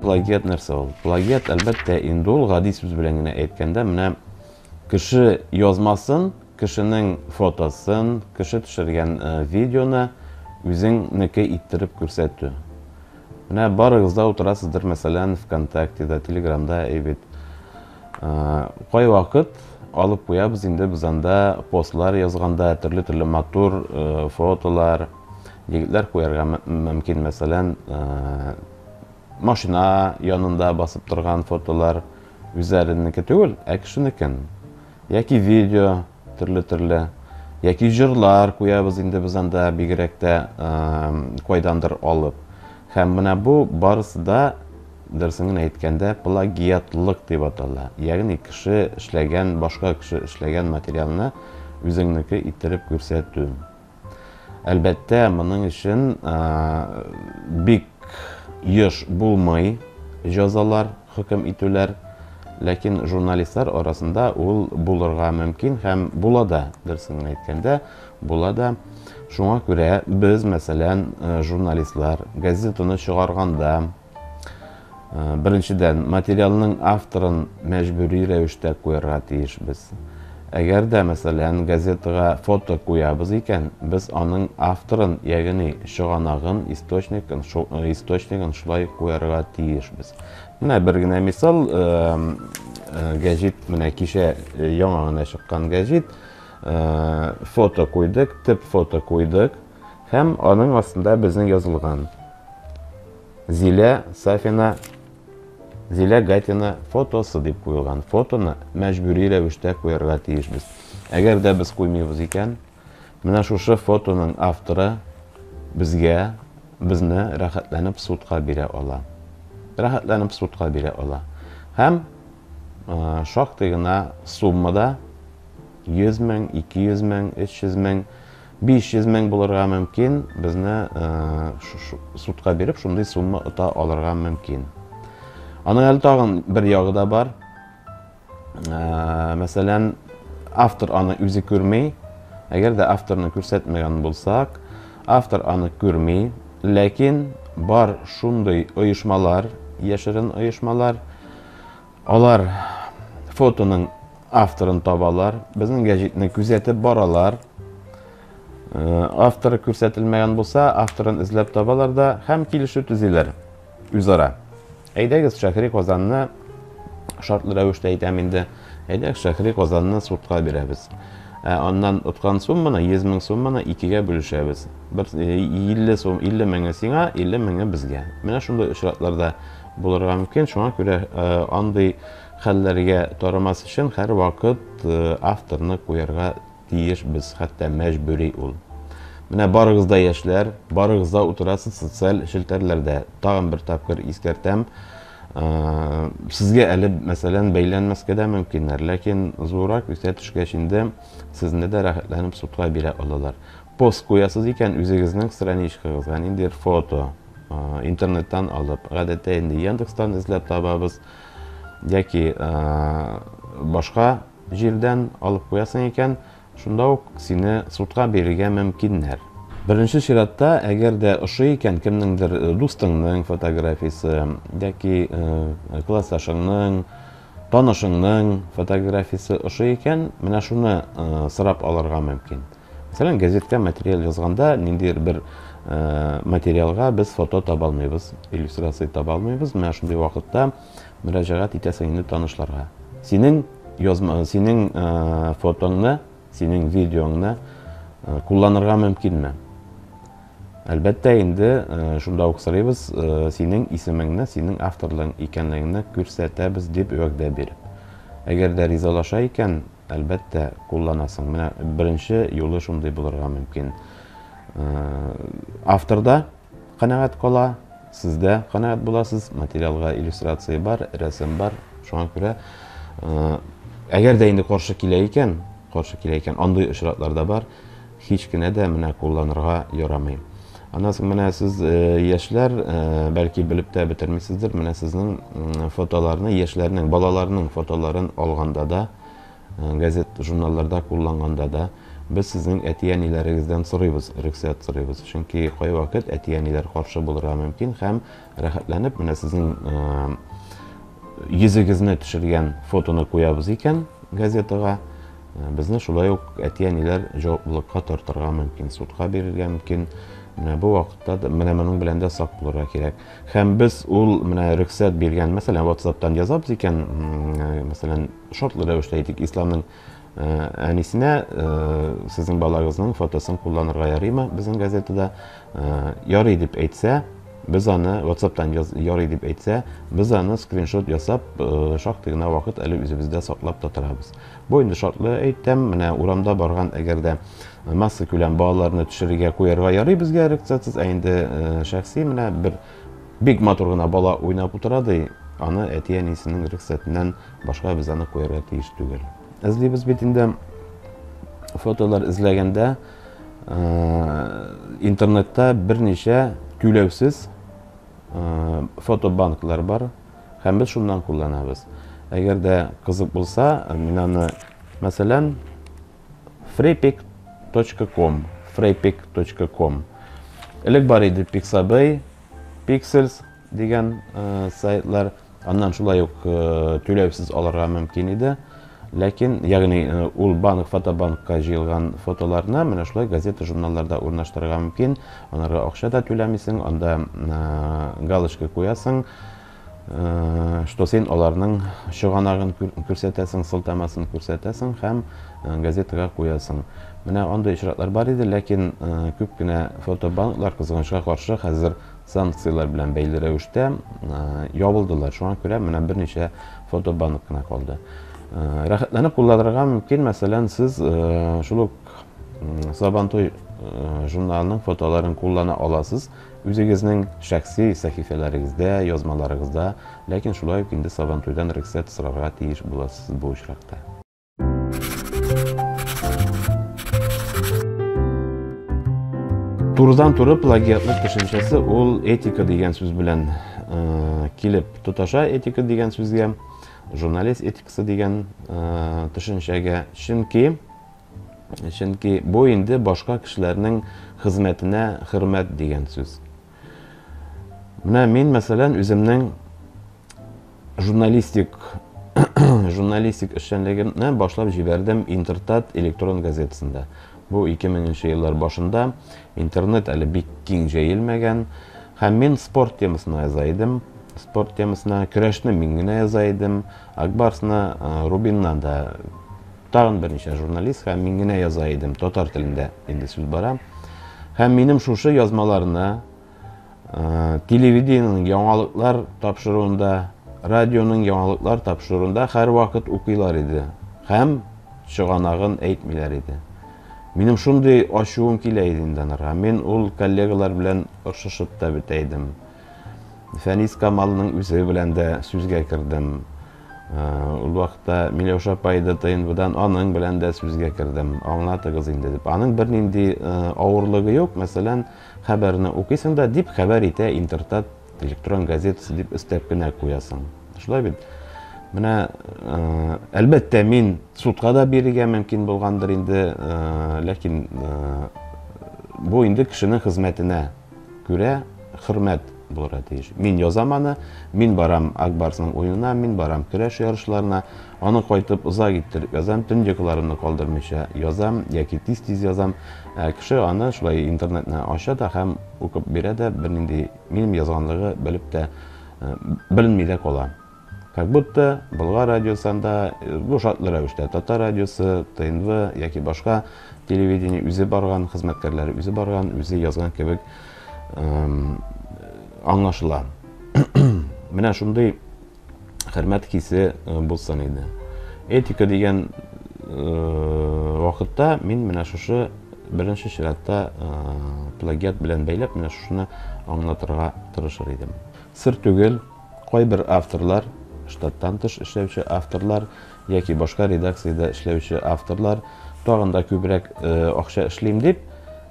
Плагиат нәрсә ул? Плагиат әлбәттә инде ул гади сүз белән генә әйткәндә менә кеше язмасын, кешенең фотосын, кеше төшергән видеоны үзеңнеке иттереп күрсәтү. Менә барыгыз да утырасыздыр, мәсәлән, ВКонтактеда, Телеграмда, әйбит. Кай вакыт алып куябыз инде без анда постлар язганда, төрле матур фотолар, егетләр куярга мөмкин, мәсәлән, машина янында басып торган фотолар үзләренеке түгел, ә кешенекен. Яки видео төрле, яки җырлар куябыз инде без анда бигрәк тә кайдандыр алып. Һәм менә бу барысы да дөресен әйткәндә плагиатлык дип атала. Ягъни кеше эшләгән, башка кеше эшләгән материалны үзеңнеке иттереп күрсәтү. Әлбәттә, моның өчен бик еш булмый җәзалар, хөкем итүләр, ләкин журналистлар арасында ул булырга мөмкин һәм була да, дөресен әйткәндә, була да. Шуңа күрә без, мәсәлән, журналистлар газетаны чыгарганда, беренчедән материалның авторын мәҗбүри рәвештә куярга тиешбез. Әгәр дә, мәсәлән, газетага фото куябыз икән, без аның авторын, ягъни чыганагын, источнигын шулай куярга тиешбез. Менә бер генә мисал, гәҗит, менә кичә яңа гына чыккан гәҗит, фото куйдык, тип фото куйдык, һәм аның астында безнең язылган Зилә Сафина, Зилә Гатина фотосы дип куелган. Фотоны мәҗбүри рәвештә куярга тиешбез. Әгәр дә без куймыйбыз икән, менә шушы фотоның авторы безгә, безне рәхәтләнеп судка бирә ала. Рәхәтләнеп судка бирә ала. Һәм шактый гына суммада 100 мең, 200 мең, 300 мең, 500 мең булырга мөмкин, безне судка биреп, шундый сумма ота алырга мөмкин. Аның әле тагын бер ягы да бар. Мәсәлән, автор аны үзе күрмәй. Әгәр дә авторны күрсәтмәгән булсак, автор аны күрмәй, ләкин бар шундый оешмалар, яшерен оешмалар, алар фотоның авторын табалар, безнең гәҗитне күзәтеп баралар. Авторы күрсәтелмәгән булса, авторын эзләп табалар да һәм килешү төзиләр үзара. Әйдәгез, Шәһри Казанны шартлы рәвештә әйтәм инде, әйдәгез, Шәһри Казанны судка бирәбез. Аннан уткан сумманы, 100 мең сумманы 2-гә бүлешәбез. 50 меңе сиңа, 50 меңе безгә. Менә шундый очракларда булырга мөмкин. Шуңа күрә андый хәлләргә тарамас өчен һәр вакыт авторны куярга тиешбез, хәтта мәҗбүри ул. Менә барыгыз да яшьләр, барыгыз да утырасыз социаль челтәрләрдә. Тагын бер тапкыр искәртәм. Сезгә әле, мәсәлән, бәйләнмәскә дә мөмкиннәр, ләкин зуррак үсә төшкәч инде сезне дә рәхәтләнеп судка бирә алалар. Пост куясыз икән, үзегезнең страничкагызга ниндидер фото интернеттан алып, гадәттә инде Яндекстан эзләп табабыз, яки башка җирдән алып куясың икән, шунда ук сине судка бирергә мөмкиннәр. Беренче чиратта, әгәр дә ошый икән кемнеңдер дустыңның фотографиясе, яки классташыңның, танышыңның фотографиясе ошый икән, менә шуны сорап алырга мөмкин. Мәсәлән, газеткә материал язганда, ниндидер бер материалга без фото таба алмыйбыз, иллюстрация таба алмыйбыз. Менә шундый вакытта мөрәҗәгать итәсең инде танышларга. Синең фотоңны, синең видеоңны кулланырга мөмкинме? Әлбәттә инде шунда ук сорыйбыз, синең исемеңне, синең авторлык икәнлегеңне күрсәтәбез дип вәгъдә биреп. Әгәр дә ризалаша икән, әлбәттә кулланасың. Менә беренче юлы шундый булырга мөмкин. Авторда канәгать кала, сездә канәгать буласыз, материалга иллюстрация бар, рәсем бар. Шуңа күрә, әгәр дә инде каршы килә икән, андый очракларда бар, һич кенә дә менә кулланырга ярамый. Аннан соң менә сез яшьләр, бәлки белеп тә бетермисездер, менә сезнең фотоларны, яшьләрнең, балаларның фотоларын алганда да, газет, журналларда кулланганда да, biz sizin әти-әниләрегездән сорыйбыз, рөхсәт сорыйбыз. Чөнки кай вакыт әти-әниләр каршы булырга мөмкин һәм рәхәтләнеп менә сезнең йөзегезне төшергән фотоны куябыз икән газетага, безне шулай ук әти-әниләр җаваплылыкка тартырга мөмкин, судка бирергә мөмкин. Менә бу вакытта менә моның белән дә сак булырга кирәк. Һәм без ул менә рөхсәт биргән, мәсәлән, WhatsApp-тан язабыз икән, мәсәлән, шартлы рәвештә әйтик, исламның әнисенә сезнең балагызның фотосын кулланырга ярыймы безнең газетада? Ярый дип әйтсә, biz аны WhatsApp-тан ярый дип әйтсә, biz аны скриншот ясап, шактый гына вакыт әле үзебездә саклап та торабыз. Бу инде шартлы әйтәм, менә урамда барган әгәр дә масса күләм балаларны төшерергә куярга ярый безгә рөхсәтсез, инде шәхси менә бер бик матур гына бала уйнап утыра ди, аны әти-әнисенең рөхсәтеннән башка без аны куярга тиеш түгел. Эзлибез бит инде фотолар эзләгәндә интернетта берничә түләүсез фотобанклар бар, һәм без шуннан кулланабыз. Әгәр дә кызык булса, мин аны, мәсәлән, freypic.com элек бар иде Pixabay, Pixels дигән сайтлар, аннан шулай ук түләүсез алырга мөмкин иде. Ләкин, ягъни ул банк, фотобанкка җыелган фотоларны менә шулай газета, журналларда урнаштырырга мөмкин. Анарга акча да түләмисең, анда галочка куясың, что син аларның чыганагын күрсәтәсең, сылтамасын күрсәтәсең һәм газетага куясың. Менә андый очраклар бар иде, ләкин күп кенә фотобанклар кызганычка каршы хәзер санкциялар белән бәйле рәвештә ябылдылар. Шуңа күрә менә берничә фотобанк кына калды. Рәхәтләнеп кулланырга мөмкин, мәсәлән, сез шул ук Сабантуй журналының фотоларын куллана аласыз үзегезнең шәхси сәхифәләрегездә, язмаларыгызда, ләкин шулай ук инде Сабантуйдан рөхсәт сорарга тиеш буласыз бу очракта. Турыдан-туры плагиатлык төшенчәсе ул этика дигән сүз белән килеп тоташа, этика дигән сүзгә, журналист этикасы дигән төшенчәгә, чөнки бу инде башка кешеләрнең хезмәтенә хөрмәт дигән сүз. Менә мин, мәсәлән, үземнең журналистик эшчәнлегемне башлап җибәрдем Интертат электрон газетасында. Бу 2000 еллар башында, интернет әле бик киң җәелмәгән, һәм мин спорт темасына яза идем. Спорт темасына көрәшне мин генә яза идем, Акбарсны, Рубиннан да тагын берничә журналист һәм мин генә яза идем, татар телендә инде сүз бара. Һәм минем шушы язмаларны телевидениянең яңалыклар тапшыруында, радионың яңалыклар тапшыруында һәр вакыт укыйлар иде. Һәм чыганагын әйтмиләр иде. Минем шундый ачуым килә иде инде анарга. Мин ул коллегалар белән ошышып та бетә идем. Фәнис Камалның үзе белән дә сүзгә кердем. Ул вакытта Миләүшә апай да ТНВдан аның белән дә сүзгә кердем. Аңлатыгыз инде дип. Аның бернинди авырлыгы юк. Мәсәлән, хәбәрне укыйсың да дип хәбәр итә Интертат электрон газетасы дип өстәп кенә куясың. Шулай бит. Менә әлбәттә мин судка да бирергә мөмкин булгандыр инде, ләкин бу инде кешенең хезмәтенә күрә хөрмәт булырга тиеш. Мин язам аны, мин барам Акбарсның уенына, мин барам көрәш ярышларына, аны кайтып озак иттереп язам, төн йокыларымны калдырмыйча язам, яки тиз-тиз язам. Кеше аны шулай интернетны ача да һәм укып бирә дә, бернинди минем язганлыгы белеп тә беленми дә кала. Как будто Болгар радиосында, бу шартлы рәвештә Татар радиосы, ТНВ яки башка телевидение үзе барган, хезмәткәрләре үзе барган, үзе язган кебек аңлашыла. Менә шундый хөрмәт хисе булсын иде. Этика дигән вакытта мин менә шушы беренче чиратта плагиат белән бәйләп менә шуны аңлатырга тырышыр идем. Сыр түгел, кайбер авторлар, штаттан тыш эшләүче авторлар яки башка редакциядә эшләүче авторлар тагын да күбрәк акча эшлим дип,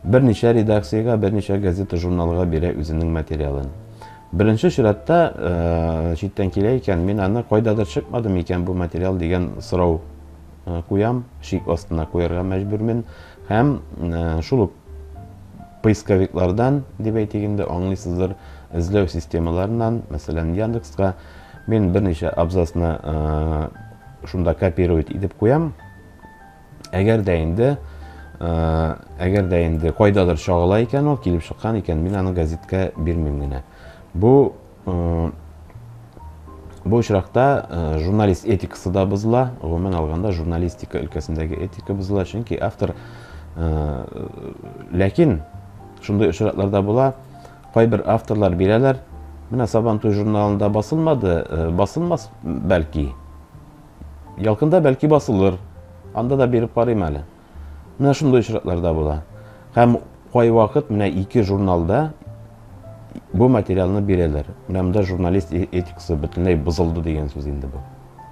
берничә редакциягә, берничә газета, журналга бирә үзенең материалын. Беренче чиратта читтән килә икән, мин аны кайдадыр чыкмадым икән бу материал дигән сорау куям, шик астына куярга мәҗбүрмен. Hem şul поисковиклардан дип әйтегендә аңлыйсыздыр, эзләү системаларынан, мәсәлән, Яндекска мен берничә абзацны шунда копировать итеп куям. Әгәр дә инде кайдадыр чагыла икән, ул килеп чыккан икән, мин аны газеткә бирмим генә. Бу очракта журналист этикасы да бозыла, гомумән алганда журналистика өлкәсендәге этика бозыла, чөнки автор ләкин шундай очракларда була, кайбер авторлар бирәләр, менә Сабантуй журналында басылмас бәлки. Ялкында бәлки басылыр. Анда да биреп карыйм әле. Менә шундай очракларда була. Һәм кай вакыт менә 2 журналда бу материалны бирәләр. Менә монда журналист этикасы бөтенләй бозылды дигән сүз инде бу.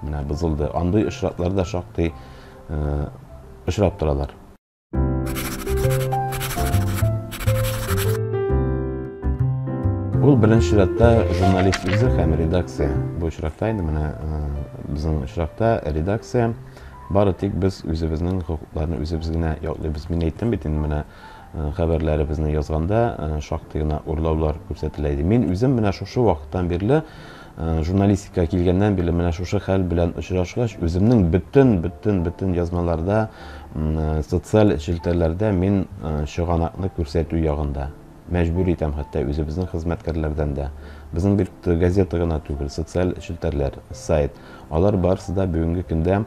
Менә бозылды. Андый очракларда шактый очрап торалар. Ул беренче чиратта журналист үзе һәм редакция. Бу очракта инде менә безнең очракта редакция бары тик без үзебезнең хокукларны үзебез генә яклыйбыз. Мин әйттем бит инде менә хәбәрләребезне язганда шактый гына урлаулар күрсәтелә иде. Мин үзем менә шушы вакыттан бирле журналистика килгәннән бирле менә шушы хәл белән очрашкач, үземнең бөтен язмаларда, социаль челтәрләрдә мин чыганакны күрсәтү ягында мәҗбүр итәм, хәтта үзебезнең хезмәткәрләрдән дә. Безнең бер газета гына түгел, социаль челтәрләр, сайт. Алар барысы да бүгенге көндә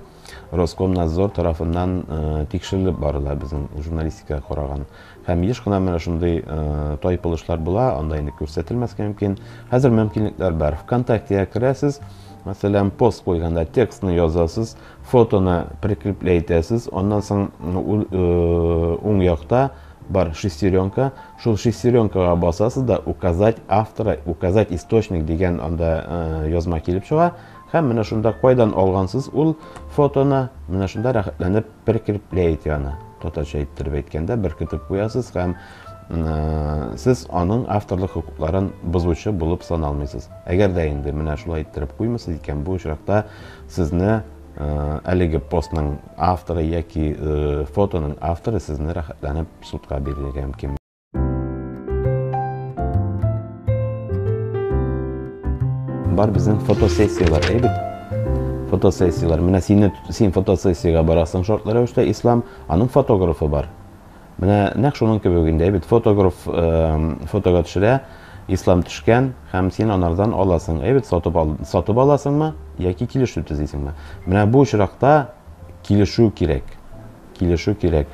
Роскомнадзор тарафыннан тикшерелеп барыла безнең журналистикага караган. Һәм еш кына менә шундый тайпылышлар була, анда инде күрсәтелмәскә мөмкин. Хәзер мөмкинлекләр бар. ВКонтактега керәсез, мәсәлән, пост куйганда текстны язасыз, фотоны прикрепләйтәсез, аннан соң уң якта бар шестеренка, шул шестеренкага басасыз да указать автора, указать источник дигән анда язма килеп чыга. Һәм менә шунда кайдан алгансыз ул фотоны, менә шунда рәхәтләнеп прикрепләйт яны. Татарча әйттереп әйткәндә беркетеп куясыз һәм сез аның авторлык хукукларын бозучы булып саналмыйсыз. Әгәр дә инде менә шулай әйттереп куймысыз икән, бу очракта сезне әлеге постның авторы яки фотоның авторы сезне рәхәтләнеп судка бирергә мөмкин. Бар безнең фотосессиялар, әйбит. Фотосессиялар. Менә син фотосессиягә барасың шартлы рәвештә, ислам, аның фотографы бар. Менә нәкъ шуның кебек инде, әйбит. Фотограф фотога төшерә, ислам төшкән, һәм син анардан аласың. Әйбит, сатып аласыңмы, яки килешү төзисеңме? Менә бу очракта килешү кирәк. Килешү кирәк.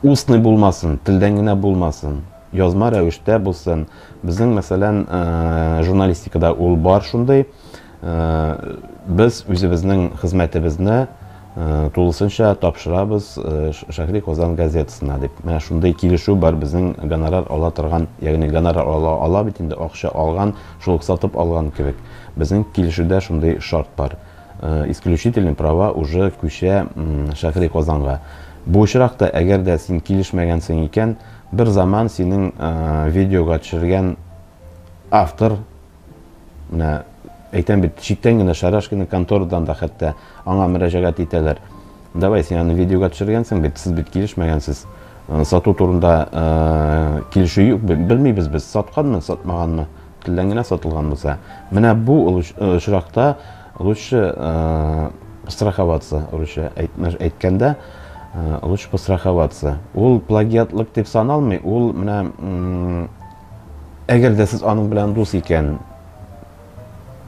Устный булмасын, телдән генә булмасын. Язма рәвештә булсын. Безнең мәсәлән журналистикада ул бар шундый. Без үзебезнең хезмәтебезне тулысынча тапшырабыз Шәһри Казан газетасына дип. Менә шундый килешү бар безнең гонорар ала торган, ягъни гонорар ала бит инде акча алган, шул сатып алган кебек. Безнең килешүдә шундый шарт бар. Исключительные права уже күчә Шәһри Казанга. Бу очракта әгәр дә син килешмәгәнсең икән, bir zaman senin videoga төшергән автор, менә әйтәм бит, читтән генә Шарашкина конторадан да хәтта аңа мөрәҗәгать итәләр. Давай, син аны видеога төшергәнсең бит, сез бит килешмәгәнсез. Сату турында килешү юк, белмибез без, сатканмы, сатмаганмы, телдән генә сатылган булса. Менә бу очракта лучше страховаться, лучше әйткәндә, лучше постраховаться. Ул плагиатлык дип саналмый, ул менә әгәр дә сез аның белән дус икән,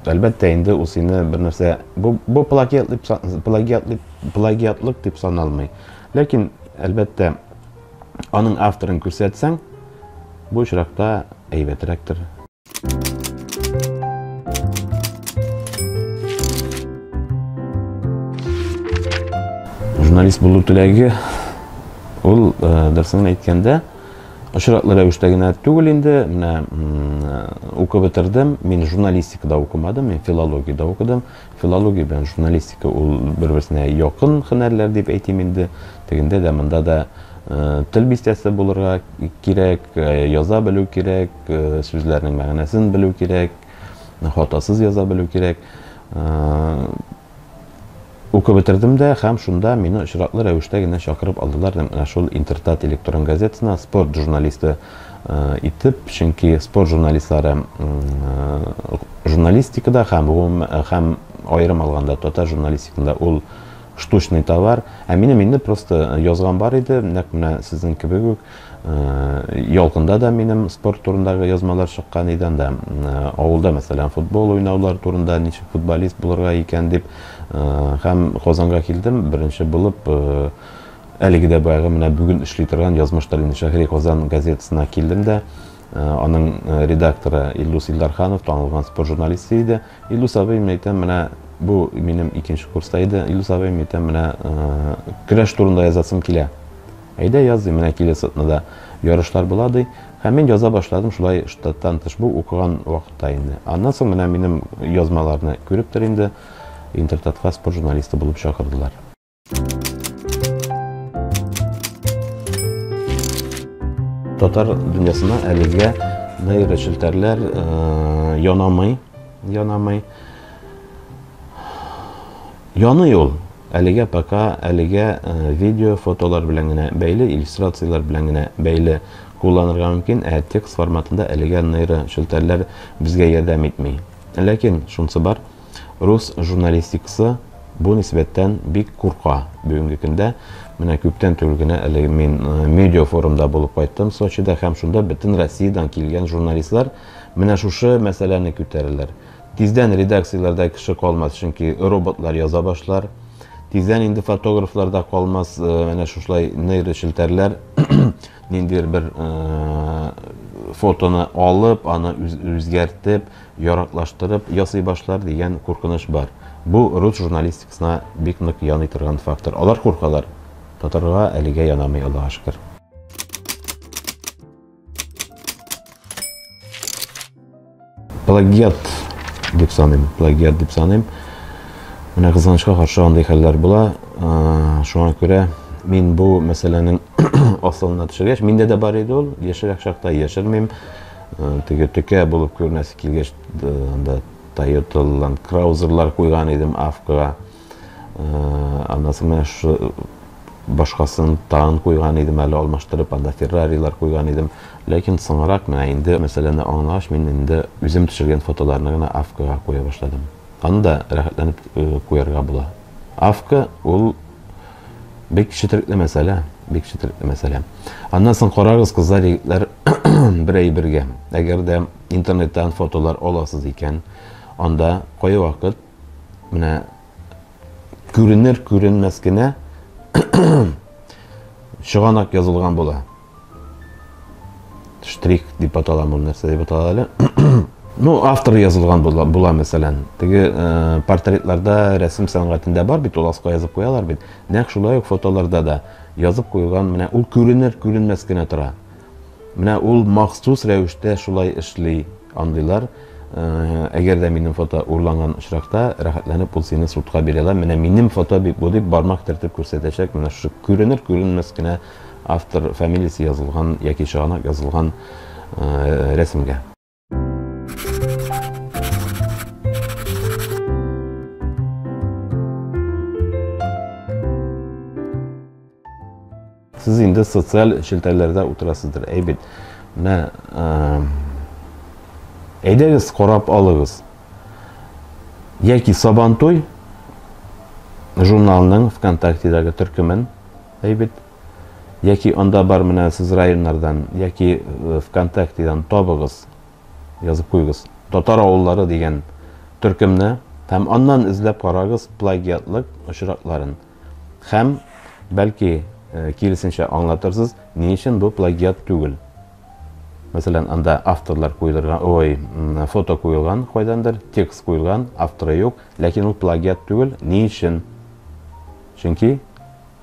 әлбәттә инде ул сине бер нәрсә, бу плагиатлык дип саналмый. Ләкин әлбәттә аның авторын күрсәтсәң, бу очракта әйбәтрәктер. Журналист булу теләге, ул дәресен әйткәндә, очраклы рәвештә генә түгел инде, менә укып бетердем. Мин журналистикада укымадым, мин филологиядә укыдым. Филология белән журналистика ул бер-берсенә якын һөнәрләр дип әйтим инде. Тегендә дә, монда да тел бистәсе булырга кирәк, яза белү кирәк, сүзләрнең мәгънәсен белү кирәк, хатасыз яза белү кирәк. укып бетердем дә, һәм шунда мине очраклы рәвештә генә чакырып алдылар. Шул Интертат электрон газетасына спорт журналисты итеп, чөнки спорт журналистлары журналистикада һәм аерым алганда татар журналистикасында ул штучный товар. Ә минем просто язган бар иде, нәкъ менә сезнең кебек үк. Ялкында да минем спорт турындагы язмалар чыккан иде анда. Авылда мәсәлән футбол уйнаулар турында, ничек футболист булырга икән дип, һәм Казанга килдем. Беренче булып әлеге дә баягы менә бүген эшли торган язмыштар инде Шәһри Казан газетасына килдем дә. Аның редакторы Илдус Илдарханов, танылган спорт журналисты иде. Илдус абый әйтә, менә бу минем 2нче курста иде. Илдус абый әйтә, менә көрәш турында язасым килә. Әйдә яз, менә киләсе атнада ярышлар була ди. Һәм мин яза башладым, шулай штаттан тыш бу укыган вакытта инде. Аннан соң менә минем язмаларны күреп тор инде, Интертатка спорт журналисты булып чакырдылар. Татар дөньясына әлегә нейрошелтәрләр янамый. Яный ул. Әлегә пока видео, фотолар белән генә бәйле, иллюстрациялар белән генә бәйле кулланырга мөмкин, ә текст форматында әлегә нейрошелтәрләр безгә ярдәм итми. Ләкин шунысы бар, рус журналистикасы бу нисбәттән бик курка. Бүгенге көндә менә күптән түгел генә әле мин медиа форумда булып кайттым Сочида, һәм шунда бөтен Россиядан килгән журналистлар менә шушы мәсьәләне күтәрәләр. Тиздән редакцияләрдә кеше калмас, чөнки роботлар яза башлар. Тиздән инде фотографларда калмас, менә шушлай нейрошелтәрләр ниндидер бер фотоны алып, аны үзгәртеп, яраклаштырып ясый башлар дигән куркыныч бар. Бу рус журналистикасына бик нык яный торган фактор. Алар куркалар. Татарга әлегә янамый, Аллаһка шөкер. Плагиат дип саныйм. Менә кызганычка каршы андай хәлләр була. Шуңа күрә мин бу мәсьәләнең асылына төшергәч, миндә дә бар иде ул, яшерәк чакта яшермим. Теге төкә булып күренәсе килгәч, анда Toyota Land Cruiser'лар куйган идем Авкага. Аннан соң менә шу башкасын тагын куйган идем, әле алмаштырып, анда Ferrari'лар куйган идем. Ләкин соңрак менә инде мәсьәләне аңлагач, мин инде үзем төшергән фотоларны гына Авкага куя башладым. Аны да рәхәтләнеп куярга була. Авка ул бик четерекле мәсьәлә. Аннан соң карагыз, кызлар, егетләр, бер-бергә. Әгәр дә интернеттан фотолар аласыз икән, анда кая вакыт менә күренмәс кенә чыганак язылган була. Штрих дип аталган, нәрсә дип аталган әле. Автор язылган була мәсәлән. Теге портретларда, рәсем сәнгатендә бар бит, ул аска язып куялар бит. Нәкъ шулай ук фотоларда да язып куйган, менә ул күренмәс кенә тора. Менә ул махсус рәвештә шулай эшли андыйлар. Әгәр дә минем фото урланган очракта, рәхәтләнеп ул сине судка бирәләр. Менә минем фото бик бу дип бармак тертеп күрсәтәчәк. Менә шу күренмәс кенә автор фамилиясе язылган яки чыганак язылган рәсемгә. Сез инде социаль шелтәрләрдә утырасыздыр, әйбит. Менә әйдәгез карап алыгыз. Яки Сабантуй журналының ВКонтактедәге төркемен, әйбит. Яки анда бар менә сез районнардан, яки ВКонтактедан табыгыз, язып куйгыз. Татар авыллары дигән төркемне, һәм аннан эзләп карагыз плагиатлык очракларын. Һәм бәлки киресенчә аңлатырсыз, ни өчен бу плагиат түгел. Мәсәлән, анда авторлар куелган, фото куелган, кайдандыр, текст куелган, авторы юк, ләкин ул плагиат түгел. Ни өчен? Чөнки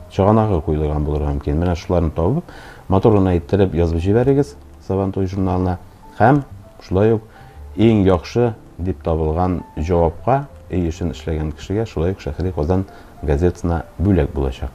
чыганагы куелган булырга мөмкин. Менә шуларны табып, моторына иттереп язып җибәрегез Сабантуй журналына. Һәм шулай ук иң яхшы дип табылган җавапка, өчен эшләгән кешегә шулай ук Шәһри Казан газетасына бүләк булачак.